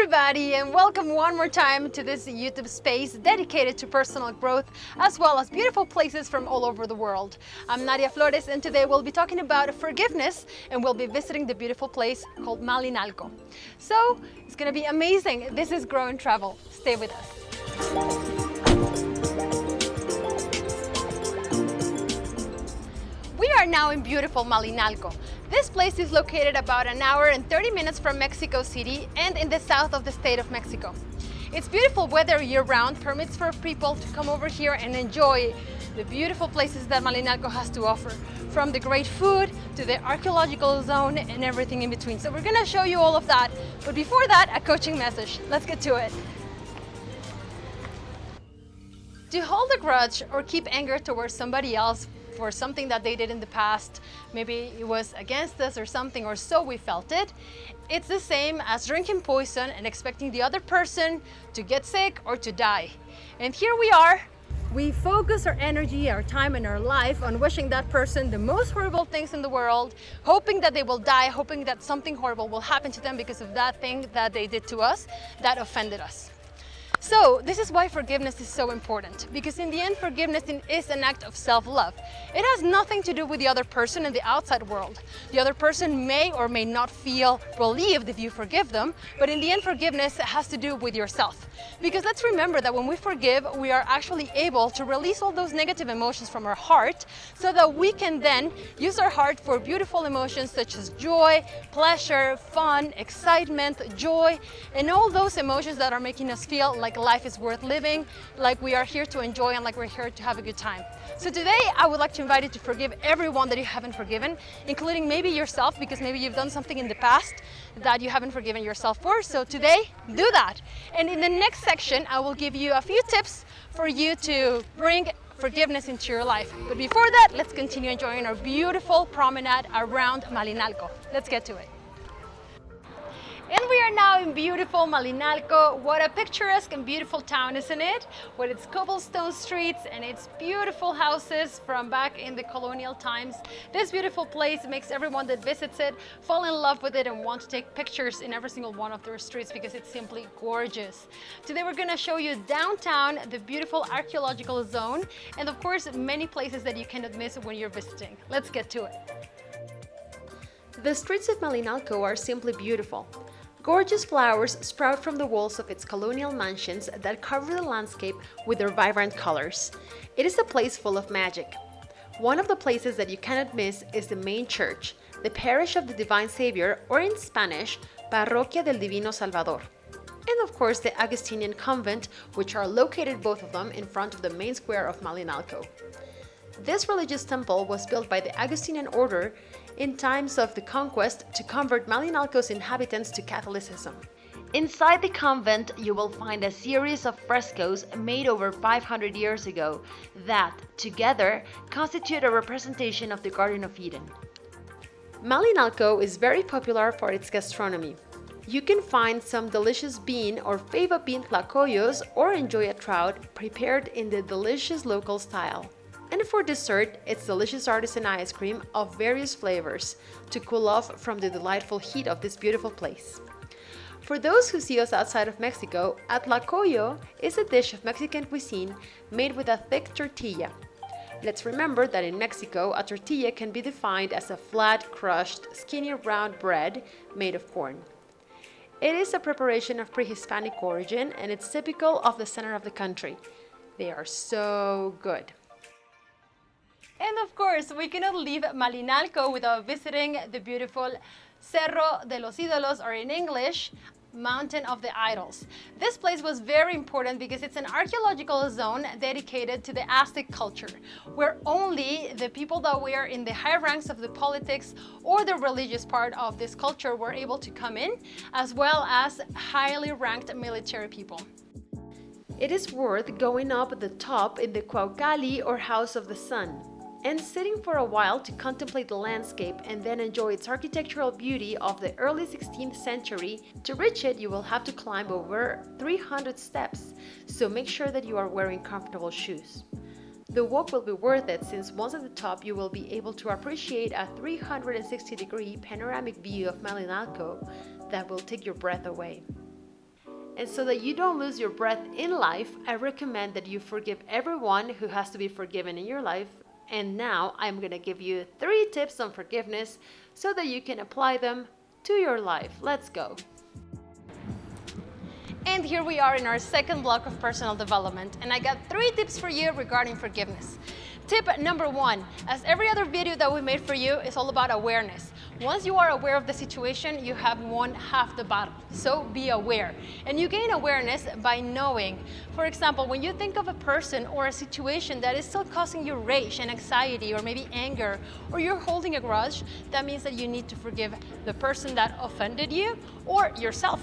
everybody, and welcome one more time to this YouTube space dedicated to personal growth as well as beautiful places from all over the world. I'm Nadia Flores, and today we'll be talking about forgiveness, and we'll be visiting the beautiful place called Malinalco. So it's gonna be amazing. This is Grow and Travel. Stay with us. We are now in beautiful Malinalco. This place is located about an hour and 30 minutes from Mexico City and in the south of the state of Mexico. Its beautiful weather year-round permits for people to come over here and enjoy the beautiful places that Malinalco has to offer, from the great food to the archaeological zone and everything in between. So we're gonna show you all of that. But before that, a coaching message. Let's get to it. To hold a grudge or keep anger towards somebody else for something that they did in the past, maybe it was against us or something, or so we felt it, it's the same as drinking poison and expecting the other person to get sick or to die. And here we are. We focus our energy, our time, and our life on wishing that person the most horrible things in the world, hoping that they will die, hoping that something horrible will happen to them because of that thing that they did to us that offended us. So this is why forgiveness is so important, because in the end, forgiveness is an act of self-love. It has nothing to do with the other person in the outside world. The other person may or may not feel relieved if you forgive them, but in the end, forgiveness has to do with yourself. Because let's remember that when we forgive, we are actually able to release all those negative emotions from our heart so that we can then use our heart for beautiful emotions such as joy, pleasure, fun, excitement, joy, and all those emotions that are making us feel like life is worth living, like we are here to enjoy and like we're here to have a good time. So today I would like to invite you to forgive everyone that you haven't forgiven, including maybe yourself, because maybe you've done something in the past that you haven't forgiven yourself for. So today, do that. And in the next section, I will give you a few tips for you to bring forgiveness into your life. But before that, let's continue enjoying our beautiful promenade around Malinalco. Let's get to it. And we are now in beautiful Malinalco. What a picturesque and beautiful town, isn't it? With its cobblestone streets and its beautiful houses from back in the colonial times. This beautiful place makes everyone that visits it fall in love with it and want to take pictures in every single one of their streets because it's simply gorgeous. Today we're gonna show you downtown, the beautiful archaeological zone, and of course, many places that you cannot miss when you're visiting. Let's get to it. The streets of Malinalco are simply beautiful. Gorgeous flowers sprout from the walls of its colonial mansions that cover the landscape with their vibrant colors. It is a place full of magic. One of the places that you cannot miss is the main church, the Parish of the Divine Savior, or in Spanish, Parroquia del Divino Salvador. And of course the Augustinian convent, which are located both of them in front of the main square of Malinalco. This religious temple was built by the Augustinian order in times of the conquest to convert Malinalco's inhabitants to Catholicism. Inside the convent, you will find a series of frescoes made over 500 years ago that, together, constitute a representation of the Garden of Eden. Malinalco is very popular for its gastronomy. You can find some delicious bean or fava bean tlacoyos or enjoy a trout prepared in the delicious local style. And for dessert, it's delicious artisan ice cream of various flavors to cool off from the delightful heat of this beautiful place. For those who see us outside of Mexico, a tlacoyo is a dish of Mexican cuisine made with a thick tortilla. Let's remember that in Mexico, a tortilla can be defined as a flat, crushed, skinny round bread made of corn. It is a preparation of pre-Hispanic origin and it's typical of the center of the country. They are so good. And of course, we cannot leave Malinalco without visiting the beautiful Cerro de los Ídolos, or in English, Mountain of the Idols. This place was very important because it's an archaeological zone dedicated to the Aztec culture, where only the people that were in the high ranks of the politics or the religious part of this culture were able to come in, as well as highly ranked military people. It is worth going up at the top in the Cuaucali, or House of the Sun, and sitting for a while to contemplate the landscape and then enjoy its architectural beauty of the early 16th century. To reach it, you will have to climb over 300 steps, so make sure that you are wearing comfortable shoes. The walk will be worth it, since once at the top you will be able to appreciate a 360-degree panoramic view of Malinalco that will take your breath away. And so that you don't lose your breath in life, I recommend that you forgive everyone who has to be forgiven in your life. And now I'm going to give you 3 tips on forgiveness so that you can apply them to your life. Let's go. And here we are in our second block of personal development, and I got 3 tips for you regarding forgiveness. Tip number 1, as every other video that we made for you, is all about awareness. Once you are aware of the situation, you have won half the battle. So be aware. And you gain awareness by knowing. For example, when you think of a person or a situation that is still causing you rage and anxiety or maybe anger, or you're holding a grudge, that means that you need to forgive the person that offended you or yourself.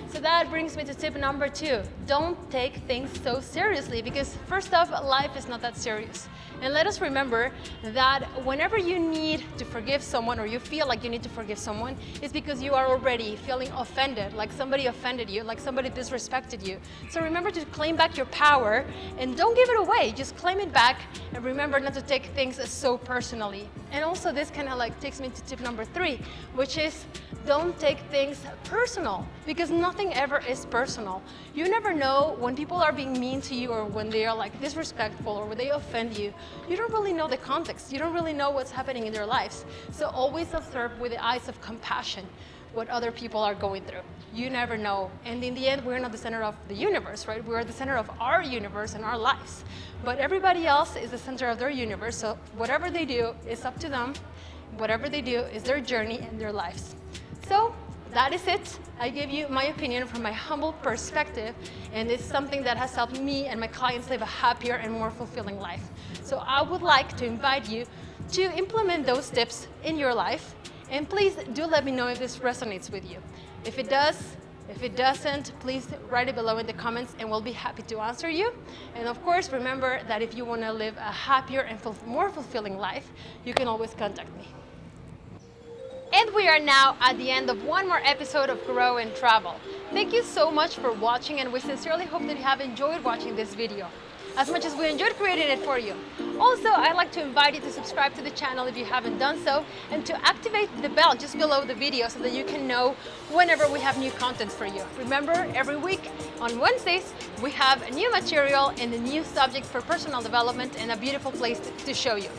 So that brings me to tip number 2. Don't take things so seriously, because first off, life is not that serious. And let us remember that whenever you need to forgive someone, or you feel like you need to forgive someone, it's because you are already feeling offended, like somebody offended you, like somebody disrespected you. So remember to claim back your power and don't give it away. Just claim it back and remember not to take things so personally. And also this kind of like takes me to tip number 3, which is don't take things personal, because nothing ever is personal. You never know when people are being mean to you, or when they are like disrespectful, or when they offend you. You don't really know the context. You don't really know what's happening in their lives. So always observe with the eyes of compassion what other people are going through. You never know. And in the end, we're not the center of the universe, right? We're the center of our universe and our lives. But everybody else is the center of their universe. So whatever they do is up to them. Whatever they do is their journey and their lives. So that is it. I gave you my opinion from my humble perspective, and it's something that has helped me and my clients live a happier and more fulfilling life. So I would like to invite you to implement those tips in your life, and please do let me know if this resonates with you. If it does, if it doesn't, please write it below in the comments and we'll be happy to answer you. And of course, remember that if you want to live a happier and more fulfilling life, you can always contact me. And we are now at the end of one more episode of Grow and Travel. Thank you so much for watching, and we sincerely hope that you have enjoyed watching this video as much as we enjoyed creating it for you. Also, I'd like to invite you to subscribe to the channel if you haven't done so, and to activate the bell just below the video so that you can know whenever we have new content for you. Remember, every week on Wednesdays, we have a new material and a new subject for personal development and a beautiful place to show you.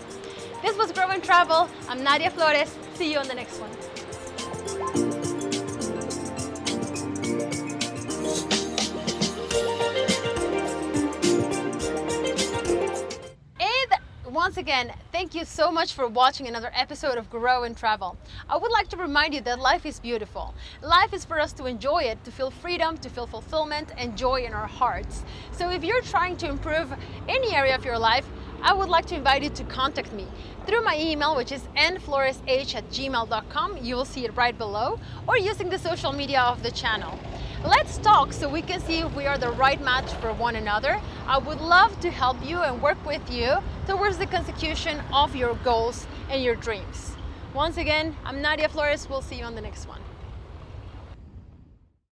This was Grow and Travel. I'm Nadia Flores. See you on the next one. And once again, thank you so much for watching another episode of Grow and Travel. I would like to remind you that life is beautiful. Life is for us to enjoy it, to feel freedom, to feel fulfillment and joy in our hearts. So if you're trying to improve any area of your life, I would like to invite you to contact me through my email, which is nfloresh@gmail.com. You will see it right below, or using the social media of the channel. Let's talk so we can see if we are the right match for one another. I would love to help you and work with you towards the consecution of your goals and your dreams. Once again, I'm Nadia Flores. We'll see you on the next one.